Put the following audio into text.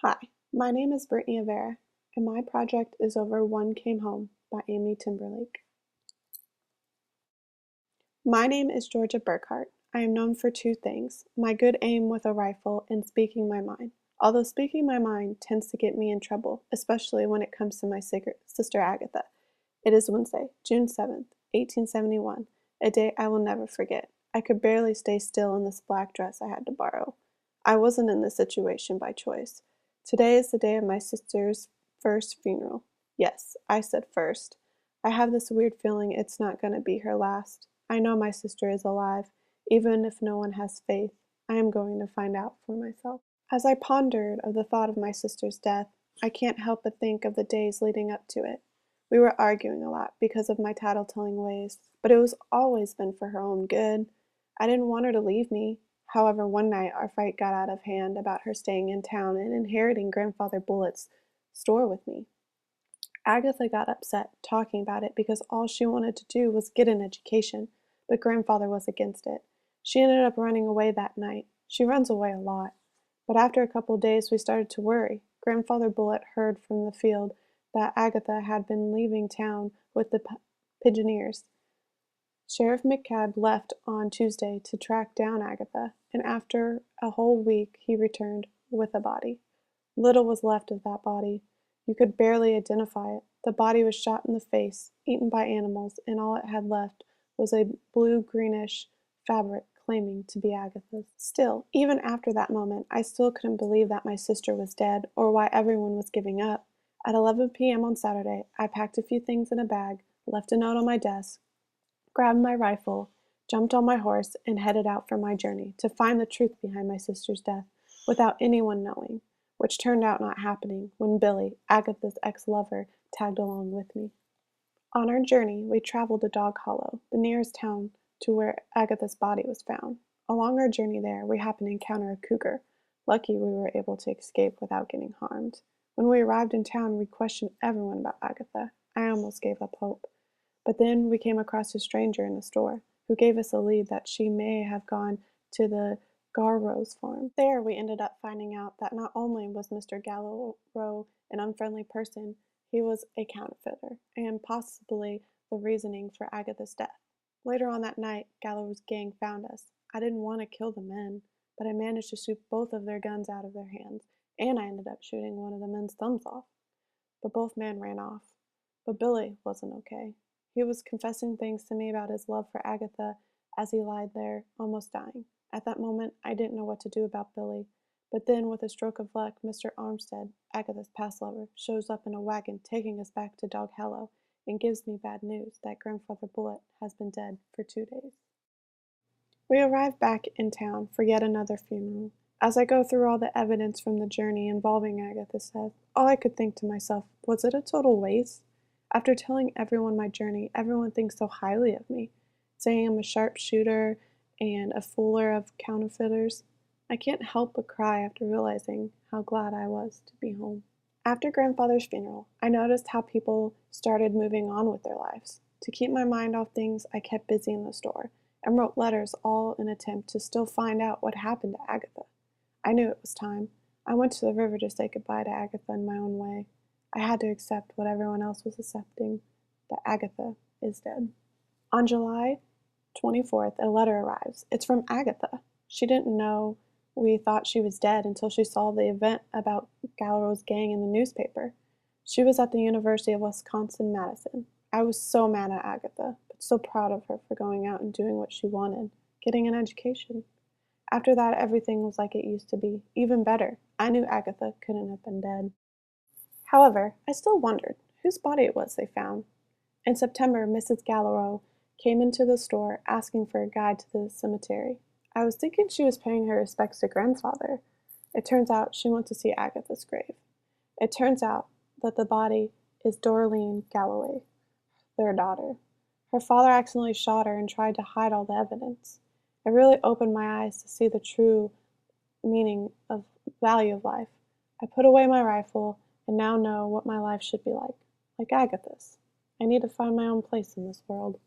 Hi, my name is Brittany Avera, and my project is over One Came Home by Amy Timberlake. My name is Georgia Burkhart. I am known for two things, my good aim with a rifle and speaking my mind. Although speaking my mind tends to get me in trouble, especially when it comes to my sister Agatha. It is Wednesday, June 7th, 1871, a day I will never forget. I could barely stay still in this black dress I had to borrow. I wasn't in this situation by choice. Today is the day of my sister's first funeral. Yes, I said first. I have this weird feeling it's not going to be her last. I know my sister is alive, even if no one has faith. I am going to find out for myself. As I pondered of the thought of my sister's death, I can't help but think of the days leading up to it. We were arguing a lot because of my tattle-telling ways, but it was always been for her own good. I didn't want her to leave me. However, one night our fight got out of hand about her staying in town and inheriting Grandfather Bullett's store with me. Agatha got upset talking about it because all she wanted to do was get an education, but Grandfather was against it. She ended up running away that night. She runs away a lot. But after a couple days, we started to worry. Grandfather Bullitt heard from the field that Agatha had been leaving town with the Pigeoneers. Sheriff McCabe left on Tuesday to track down Agatha, and after a whole week he returned with a body. Little was left of that body. You could barely identify it. The body was shot in the face, eaten by animals, and all it had left was a blue-greenish fabric claiming to be Agatha's. Still, even after that moment, I still couldn't believe that my sister was dead, or why everyone was giving up. At 11 p.m. on Saturday, I packed a few things in a bag, left a note on my desk, grabbed my rifle, jumped on my horse, and headed out for my journey to find the truth behind my sister's death without anyone knowing, which turned out not happening when Billy, Agatha's ex-lover, tagged along with me. On our journey, we traveled to Dog Hollow, the nearest town to where Agatha's body was found. Along our journey there, we happened to encounter a cougar. Lucky we were able to escape without getting harmed. When we arrived in town, we questioned everyone about Agatha. I almost gave up hope. But then we came across a stranger in the store who gave us a lead that she may have gone to the Garrow's farm. There we ended up finding out that not only was Mr. Gallow an unfriendly person, he was a counterfeiter, and possibly the reasoning for Agatha's death. Later on that night, Gallow's gang found us. I didn't want to kill the men, but I managed to shoot both of their guns out of their hands, and I ended up shooting one of the men's thumbs off. But both men ran off. But Billy wasn't okay. He was confessing things to me about his love for Agatha as he lied there, almost dying. At that moment, I didn't know what to do about Billy. But then, with a stroke of luck, Mr. Armstead, Agatha's past lover, shows up in a wagon taking us back to Dog Hollow and gives me bad news that Grandfather Bullitt has been dead for 2 days. We arrive back in town for yet another funeral. As I go through all the evidence from the journey involving Agatha's death, all I could think to myself, was it a total waste? After telling everyone my journey, everyone thinks so highly of me, saying I'm a sharpshooter and a fooler of counterfeiters. I can't help but cry after realizing how glad I was to be home. After Grandfather's funeral, I noticed how people started moving on with their lives. To keep my mind off things, I kept busy in the store and wrote letters, all in an attempt to still find out what happened to Agatha. I knew it was time. I went to the river to say goodbye to Agatha in my own way. I had to accept what everyone else was accepting, that Agatha is dead. On July 24th, a letter arrives. It's from Agatha. She didn't know we thought she was dead until she saw the event about Gallow's gang in the newspaper. She was at the University of Wisconsin-Madison. I was so mad at Agatha, but so proud of her for going out and doing what she wanted, getting an education. After that, everything was like it used to be, even better. I knew Agatha couldn't have been dead. However, I still wondered whose body it was they found. In September, Mrs. Gallerow came into the store asking for a guide to the cemetery. I was thinking she was paying her respects to Grandfather. It turns out she went to see Agatha's grave. It turns out that the body is Dorleen Galloway, their daughter. Her father accidentally shot her and tried to hide all the evidence. It really opened my eyes to see the true meaning of value of life. I put away my rifle and now know what my life should be like Agatha's. I need to find my own place in this world.